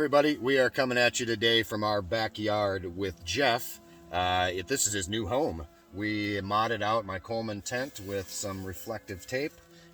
everybody. We are coming at you today from our backyard with Jeff. This is his new home. We modded out my Coleman tent with some reflective tape,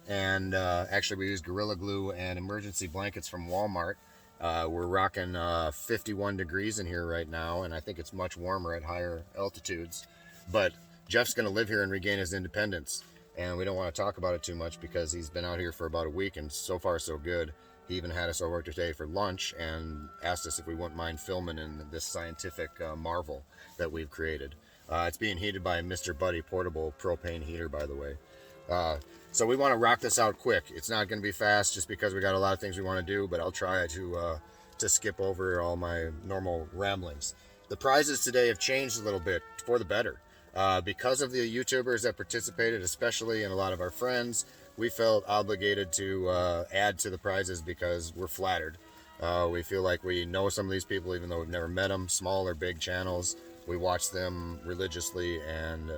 and actually we used Gorilla Glue and emergency blankets from Walmart. We're rocking 51 degrees in here right now, and I think it's much warmer at higher altitudes. But Jeff's going to live here and regain his independence, and we don't want to talk about it too much because he's been out here for about a week, and so far so good. He even had us over today for lunch and asked us if we wouldn't mind filming in this scientific marvel that we've created. It's being heated by Mr. Buddy portable propane heater, by the way. So we want to rock this out quick. It's not going to be fast just because we got a lot of things we want to do, but I'll try to skip over all my normal ramblings. The prizes today have changed a little bit for the better. Because of the YouTubers that participated, especially, and a lot of our friends, we felt obligated to add to the prizes because we're flattered. We feel like we know some of these people, even though we've never met them, small or big channels. We watch them religiously, and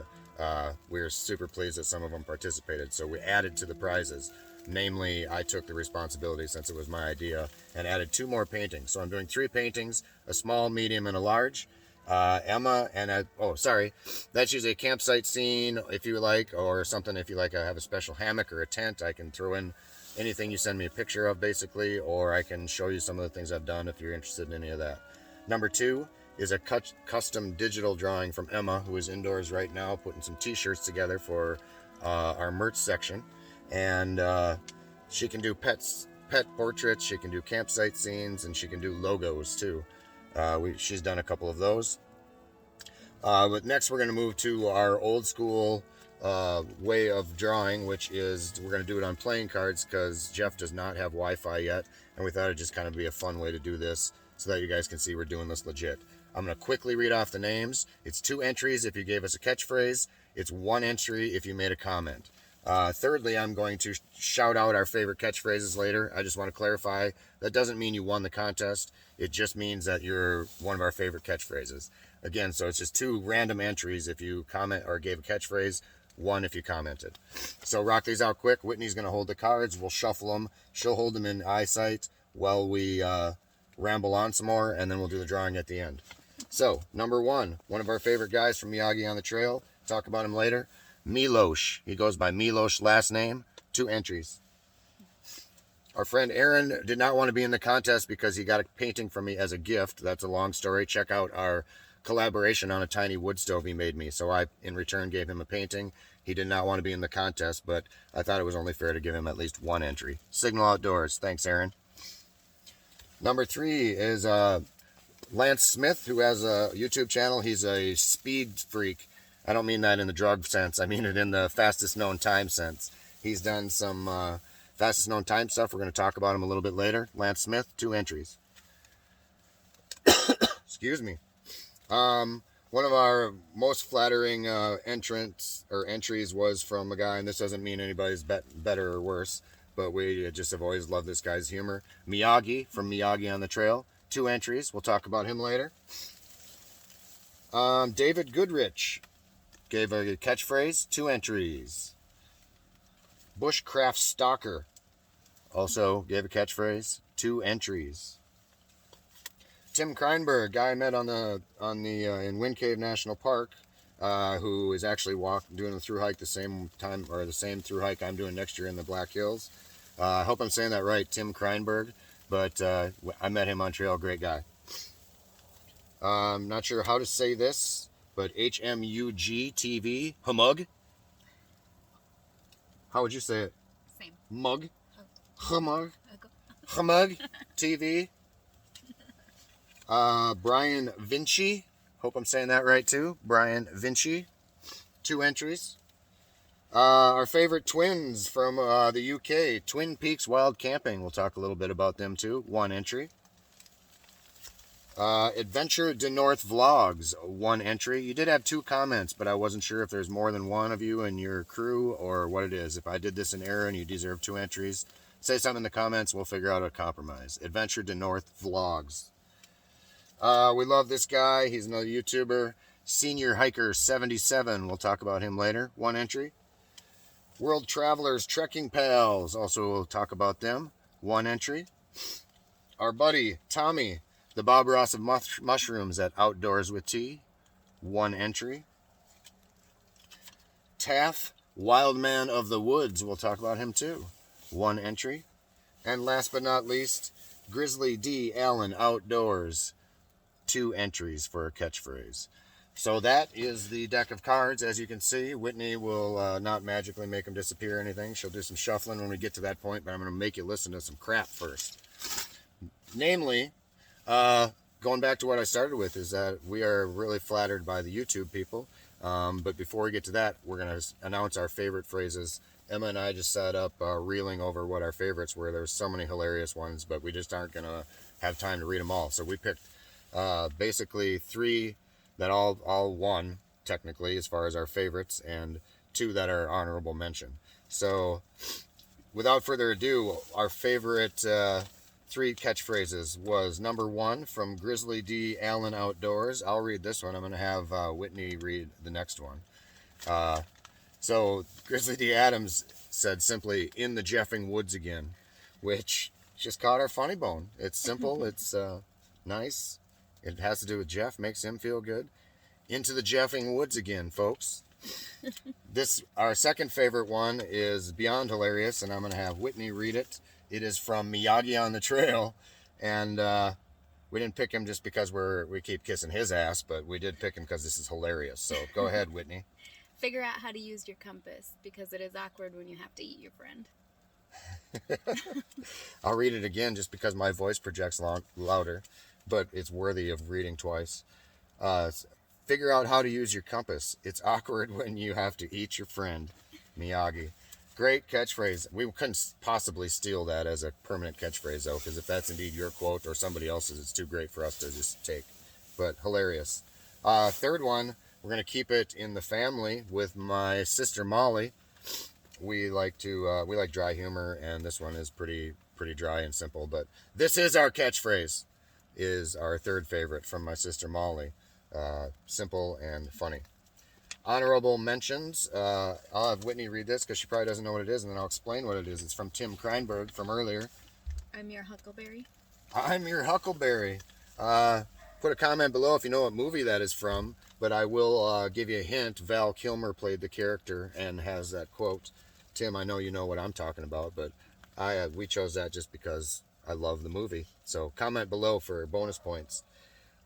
we're super pleased that some of them participated. So we added to the prizes. Namely, I took the responsibility, since it was my idea, and added 2 more paintings. So I'm doing 3 paintings, a small, medium, and a large. Emma and that's usually a campsite scene if you like, or something if you like. I have a special hammock or a tent. I can throw in anything you send me a picture of, basically, or I can show you some of the things I've done if you're interested in any of that. Number 2 is a custom digital drawing from Emma, who is indoors right now putting some t-shirts together for our merch section, and she can do pet portraits, she can do campsite scenes, and she can do logos too. She's done a couple of those. But next we're going to move to our old school way of drawing, which is we're going to do it on playing cards because Jeff does not have Wi-Fi yet, and we thought it'd just kind of be a fun way to do this so that you guys can see we're doing this legit. I'm going to quickly read off the names. It's 2 entries if you gave us a catchphrase. It's 1 entry if you made a comment. Thirdly, I'm going to shout out our favorite catchphrases later. I just want to clarify, that doesn't mean you won the contest. It just means that you're one of our favorite catchphrases. Again, so it's just 2 random entries if you comment or gave a catchphrase, 1 if you commented. So rock these out quick. Whitney's going to hold the cards. We'll shuffle them. She'll hold them in eyesight while we ramble on some more, and then we'll do the drawing at the end. So, number 1, one of our favorite guys from Miyagi on the Trail. Talk about him later. Milosh. He goes by Milosh last name. 2 entries. Our friend Aaron did not want to be in the contest because he got a painting from me as a gift. That's a long story. Check out our collaboration on a tiny wood stove he made me. So I, in return, gave him a painting. He did not want to be in the contest, but I thought it was only fair to give him at least 1 entry. Signal Outdoors. Thanks, Aaron. Number 3 is Lance Smith, who has a YouTube channel. He's a speed freak. I don't mean that in the drug sense. I mean it in the fastest known time sense. He's done some fastest known time stuff. We're going to talk about him a little bit later. Lance Smith, 2 entries. Excuse me. One of our most flattering entries was from a guy, and this doesn't mean anybody's better or worse, but we just have always loved this guy's humor. Miyagi from Miyagi on the Trail, 2 entries. We'll talk about him later. David Goodrich gave a catchphrase, 2 entries. Bushcraft Stalker also gave a catchphrase, 2 entries. Tim Kreinberg, guy I met in Wind Cave National Park, who is actually doing a thru hike the same time, or the same thru hike I'm doing next year in the Black Hills. I hope I'm saying that right, Tim Kreinberg, but I met him on trail, great guy. I'm not sure how to say this, but HMUG TV, Humug. How would you say it? Same. Mug. Humug. Humug TV. Brian Vinci. Hope I'm saying that right too. Brian Vinci. 2 entries. Our favorite twins from the UK, Twin Peaks Wild Camping. We'll talk a little bit about them too. 1 entry. Adventure to North Vlogs, 1 entry. You did have 2 comments, but I wasn't sure if there's more than one of you in your crew or what it is. If I did this in error and you deserve 2 entries, say something in the comments. We'll figure out a compromise. Adventure to North Vlogs. We love this guy. He's another YouTuber. Senior Hiker 77. We'll talk about him later. 1 entry. World Travelers Trekking Pals. Also, we'll talk about them. 1 entry. Our buddy Tommy, the Bob Ross of mushrooms at Outdoors with Tea, 1 entry. Taff, Wild Man of the Woods, we'll talk about him too, 1 entry. And last but not least, Grizzly D. Allen Outdoors, 2 entries for a catchphrase. So that is the deck of cards. As you can see, Whitney will not magically make them disappear or anything. She'll do some shuffling when we get to that point, but I'm going to make you listen to some crap first. Namely, going back to what I started with, is that we are really flattered by the YouTube people. But before we get to that, we're going to announce our favorite phrases. Emma and I just set up reeling over what our favorites were. There's so many hilarious ones, but we just aren't going to have time to read them all. So we picked basically 3 that all won, technically, as far as our favorites, and 2 that are honorable mention. So, without further ado, our favorite 3 catchphrases was number 1 from Grizzly D. Allen Outdoors. I'll read this one. I'm going to have Whitney read the next one. So, Grizzly D. Adams said simply, "In the Jeffing woods again," which just caught our funny bone. It's simple. It's nice. It has to do with Jeff, makes him feel good. Into the Jeffing woods again, folks. Our second favorite one is beyond hilarious, and I'm going to have Whitney read it. It is from Miyagi on the Trail, and we didn't pick him just because we keep kissing his ass, but we did pick him because this is hilarious. So go ahead, Whitney. Figure out how to use your compass, because it is awkward when you have to eat your friend. I'll read it again just because my voice projects louder, but it's worthy of reading twice. Figure out how to use your compass. It's awkward when you have to eat your friend. Miyagi. Great catchphrase. We couldn't possibly steal that as a permanent catchphrase, though, because if that's indeed your quote or somebody else's, it's too great for us to just take. But hilarious. Third one, we're going to keep it in the family with my sister Molly. We like dry humor, and this one is pretty dry and simple. But this is our catchphrase. Is our third favorite from my sister Molly. Simple and funny. Honorable mentions. I'll have Whitney read this because she probably doesn't know what it is, and then I'll explain what it is. It's from Tim Kreinberg from earlier. I'm your Huckleberry. I'm your Huckleberry. Put a comment below if you know what movie that is from, but I will give you a hint. Val Kilmer played the character and has that quote. Tim, I know you know what I'm talking about, but we chose that just because I love the movie. So comment below for bonus points.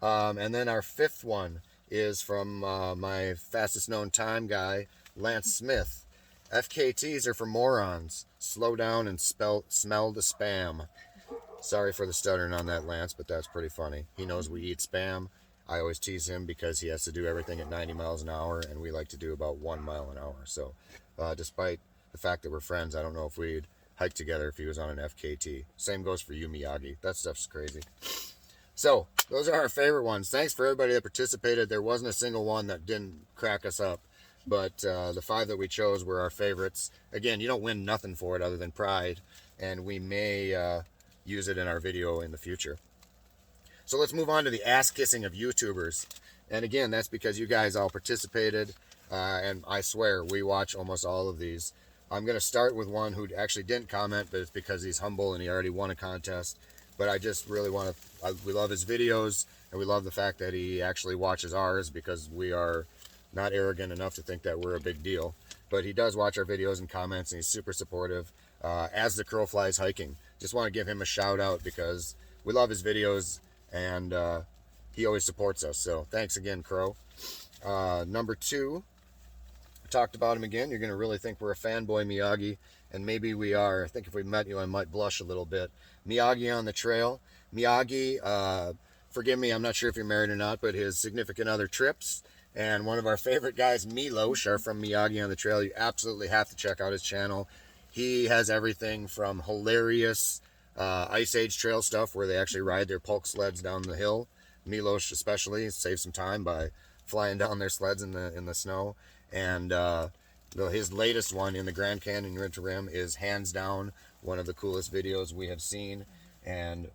And then our fifth one is from my fastest known time guy, Lance Smith. FKTs are for morons. Slow down and smell the spam. Sorry for the stuttering on that, Lance, but that's pretty funny. He knows we eat spam. I always tease him because he has to do everything at 90 miles an hour, and we like to do about 1 mile an hour. So despite the fact that we're friends, I don't know if we'd hike together if he was on an FKT. Same goes for you, Miyagi. That stuff's crazy. So those are our favorite ones. Thanks for everybody that participated. There wasn't a single one that didn't crack us up, but the 5 that we chose were our favorites. Again, you don't win nothing for it other than pride, and we may use it in our video in the future. So let's move on to the ass kissing of YouTubers. And again, that's because you guys all participated, and I swear we watch almost all of these. I'm going to start with one who actually didn't comment, but it's because he's humble and he already won a contest. But I just really want to, we love his videos, and we love the fact that he actually watches ours, because we are not arrogant enough to think that we're a big deal. But he does watch our videos and comments, and he's super supportive. As the crow flies hiking. Just want to give him a shout out because we love his videos, and he always supports us. So thanks again, Crow. Number 2, I talked about him again. You're going to really think we're a fanboy, Miyagi, and maybe we are. I think if we met you, I might blush a little bit. Miyagi on the Trail. Miyagi, forgive me, I'm not sure if you're married or not, but his significant other Trips, and one of our favorite guys, Milos, are from Miyagi on the Trail. You absolutely have to check out his channel. He has everything from hilarious Ice Age trail stuff where they actually ride their pulk sleds down the hill. Milos especially saves some time by flying down their sleds in the snow. And his latest one in the Grand Canyon Rim to Rim is hands down one of the coolest videos we have seen. And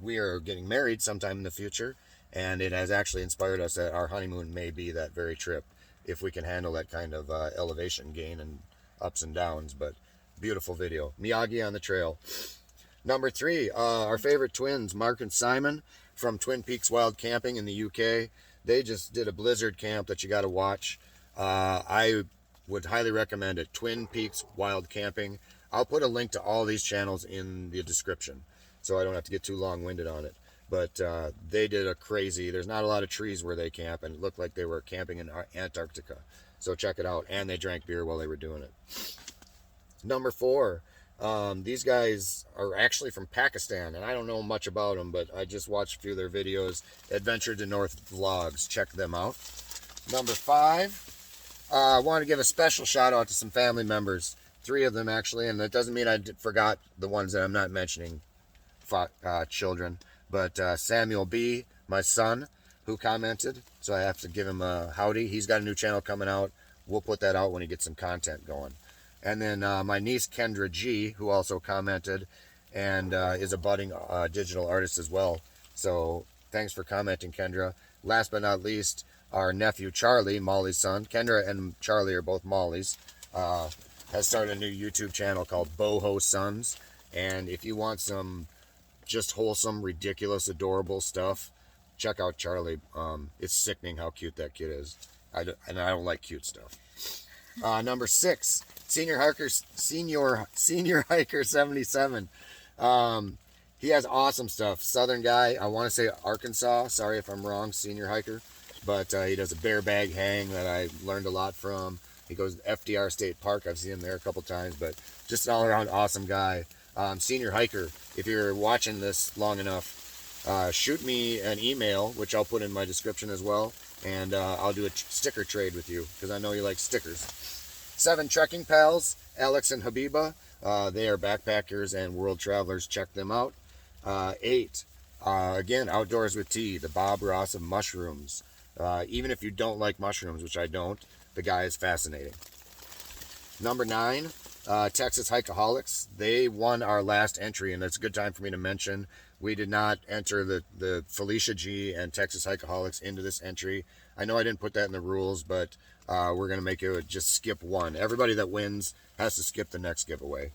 we are getting married sometime in the future, and it has actually inspired us that our honeymoon may be that very trip if we can handle that kind of elevation gain and ups and downs. But beautiful video. Miyagi on the Trail. Number 3, our favorite twins, Mark and Simon from Twin Peaks Wild Camping in the UK. They just did a blizzard camp that you got to watch. I would highly recommend it. Twin Peaks Wild Camping. I'll put a link to all these channels in the description, so I don't have to get too long-winded on it. But they did a crazy, there's not a lot of trees where they camp, and it looked like they were camping in Antarctica. So check it out. And they drank beer while they were doing it. Number 4, these guys are actually from Pakistan, and I don't know much about them, but I just watched a few of their videos. Adventure to North vlogs. Check them out. Number 5, I want to give a special shout out to some family members. 3 of them actually, and that doesn't mean I forgot the ones that I'm not mentioning, children. But Samuel B., my son, who commented, so I have to give him a howdy. He's got a new channel coming out. We'll put that out when he gets some content going. And then my niece Kendra G., who also commented and is a budding digital artist as well. So thanks for commenting, Kendra. Last but not least, our nephew Charlie, Molly's son. Kendra and Charlie are both Molly's. Has started a new YouTube channel called Boho Sons. And if you want some just wholesome, ridiculous, adorable stuff, check out Charlie. It's sickening how cute that kid is. And I don't like cute stuff. Number 6, Senior Hiker 77. He has awesome stuff. Southern guy. I want to say Arkansas. Sorry if I'm wrong, Senior Hiker. But he does a bear bag hang that I learned a lot from. He goes to FDR State Park. I've seen him there a couple times. But just an all-around awesome guy. Senior Hiker, if you're watching this long enough, shoot me an email, which I'll put in my description as well. And I'll do a sticker trade with you, because I know you like stickers. 7, Trekking Pals, Alex and Habiba. They are backpackers and world travelers. Check them out. 8, again, Outdoors with T, the Bob Ross of mushrooms. Even if you don't like mushrooms, which I don't, the guy is fascinating. Number 9, Texas HIKEaholics. They won our last entry, and it's a good time for me to mention. We did not enter the Felicia G and Texas HIKEaholics into this entry. I know I didn't put that in the rules, but we're going to make it just skip one. Everybody that wins has to skip the next giveaway.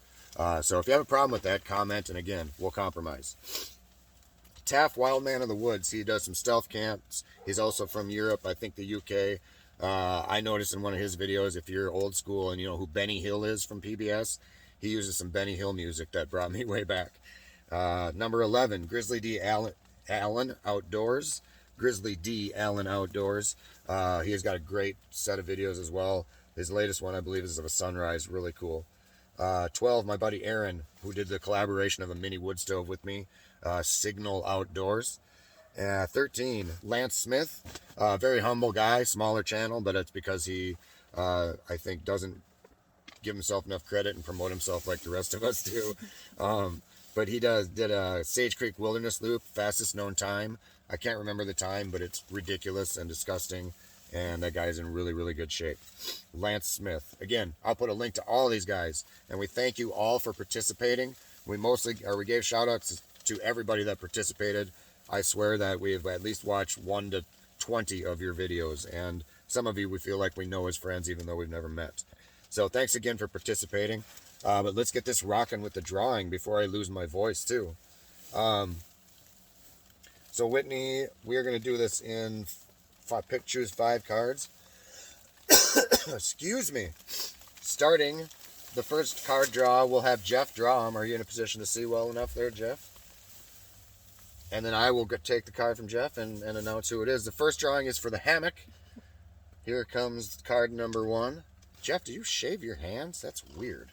So if you have a problem with that, comment, and again, we'll compromise. Taff, Wild Man of the Woods. He does some stealth camps. He's also from Europe, I think the UK. I noticed in one of his videos, if you're old school and you know who Benny Hill is from PBS, he uses some Benny Hill music that brought me way back. Number 11, Grizzly D. Allen Outdoors. Grizzly D. Allen Outdoors. He has got a great set of videos as well. His latest one, I believe, is of a sunrise. Really cool. 12, my buddy Aaron, who did the collaboration of a mini wood stove with me. Signal Outdoors. 13, Lance Smith. Very humble guy, smaller channel, but it's because he, I think, doesn't give himself enough credit and promote himself like the rest of us do. But he did a Sage Creek Wilderness Loop, fastest known time. I can't remember the time, but it's ridiculous and disgusting, and that guy's in really, really good shape. Lance Smith. Again, I'll put a link to all these guys, and we thank you all for participating. We gave shout-outs to everybody that participated. I swear that we have at least watched 1 to 20 of your videos, and some of you we feel like we know as friends, even though we've never met. So thanks again for participating. But let's get this rocking with the drawing before I lose my voice, too. So, Whitney, we're going to do this in choose 5 cards. Excuse me. Starting the first card draw, we'll have Jeff draw them. Are you in a position to see well enough there, Jeff? And then I will take the card from Jeff and announce who it is. The first drawing is for the hammock. Here comes card number 1. Jeff, do you shave your hands? That's weird.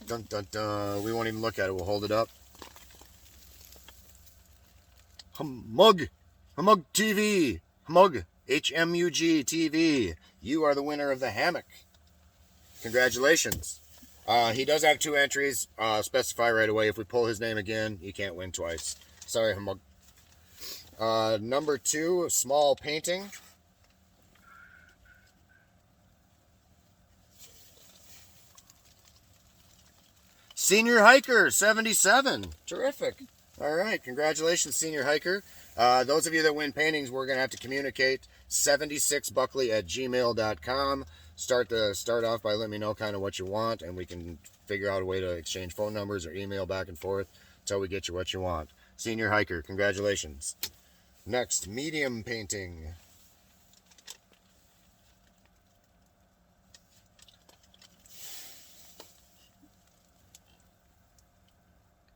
Dun, dun, dun. We won't even look at it. We'll hold it up. Humug TV. Humug. HMUG TV. You are the winner of the hammock. Congratulations. He does have 2 entries. Specify right away. If we pull his name again, he can't win twice. Sorry, Humug. Number 2, small painting. Senior Hiker 77. Terrific. All right. Congratulations, Senior Hiker. Those of you that win paintings, we're going to have to communicate 76buckley@gmail.com. start off by letting me know kind of what you want, and we can figure out a way to exchange phone numbers or email back and forth until we get you what you want. Senior hiker, congratulations. Next, medium painting.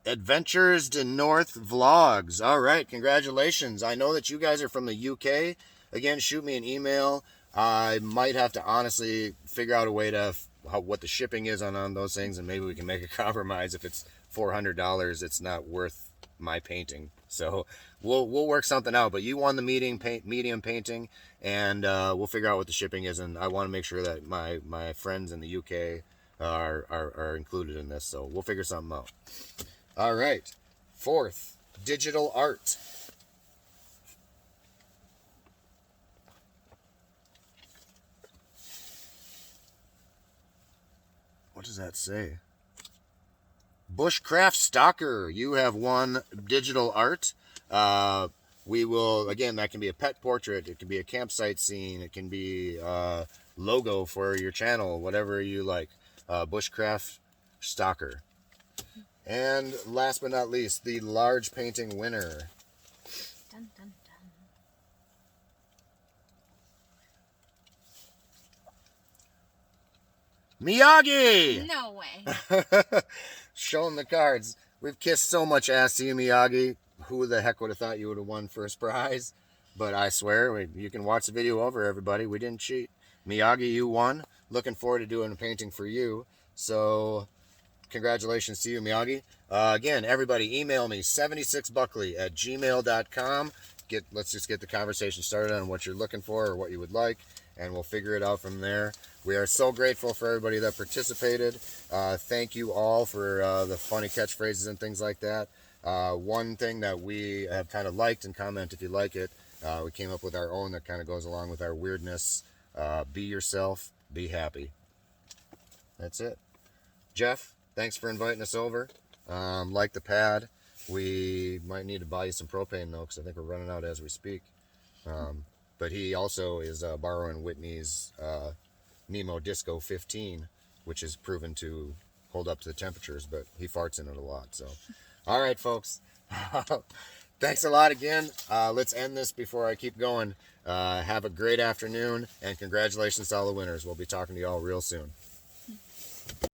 Adventures to North Vlogs. All right, congratulations. I know that you guys are from the UK. Again, shoot me an email. I might have to honestly figure out a way to what the shipping is on those things, and maybe we can make a compromise. If it's $400, it's not worth my painting. So we'll work something out. But you won the medium painting, and we'll figure out what the shipping is. And I want to make sure that my friends in the UK are included in this. So we'll figure something out. All right. Fourth, digital art. What does that say? Bushcraft Stalker, you have won digital art. We will, again, that can be a pet portrait. It can be a campsite scene. It can be a logo for your channel, whatever you like. Bushcraft Stalker. And last but not least, the large painting winner. Dun, dun, dun. Miyagi! No way. Showing the cards. We've kissed so much ass to you, Miyagi. Who the heck would have thought you would have won first prize? But I swear, you can watch the video over, everybody. We didn't cheat. Miyagi, you won. Looking forward to doing a painting for you. So, congratulations to you, Miyagi. Again, everybody, email me, 76buckley@gmail.com. Let's just get the conversation started on what you're looking for or what you would like, and we'll figure it out from there. We are so grateful for everybody that participated. Thank you all for the funny catchphrases and things like that. One thing that we have kind of liked, and comment if you like it, we came up with our own that kind of goes along with our weirdness. Be yourself, be happy. That's it. Jeff, thanks for inviting us over. Like the pad. We might need to buy you some propane though, because I think we're running out as we speak. But he also is borrowing Whitney's Nemo Disco 15, which is proven to hold up to the temperatures, but he farts in it a lot. So, all right, folks. Thanks a lot again. Let's end this before I keep going. Have a great afternoon, and congratulations to all the winners. We'll be talking to you all real soon.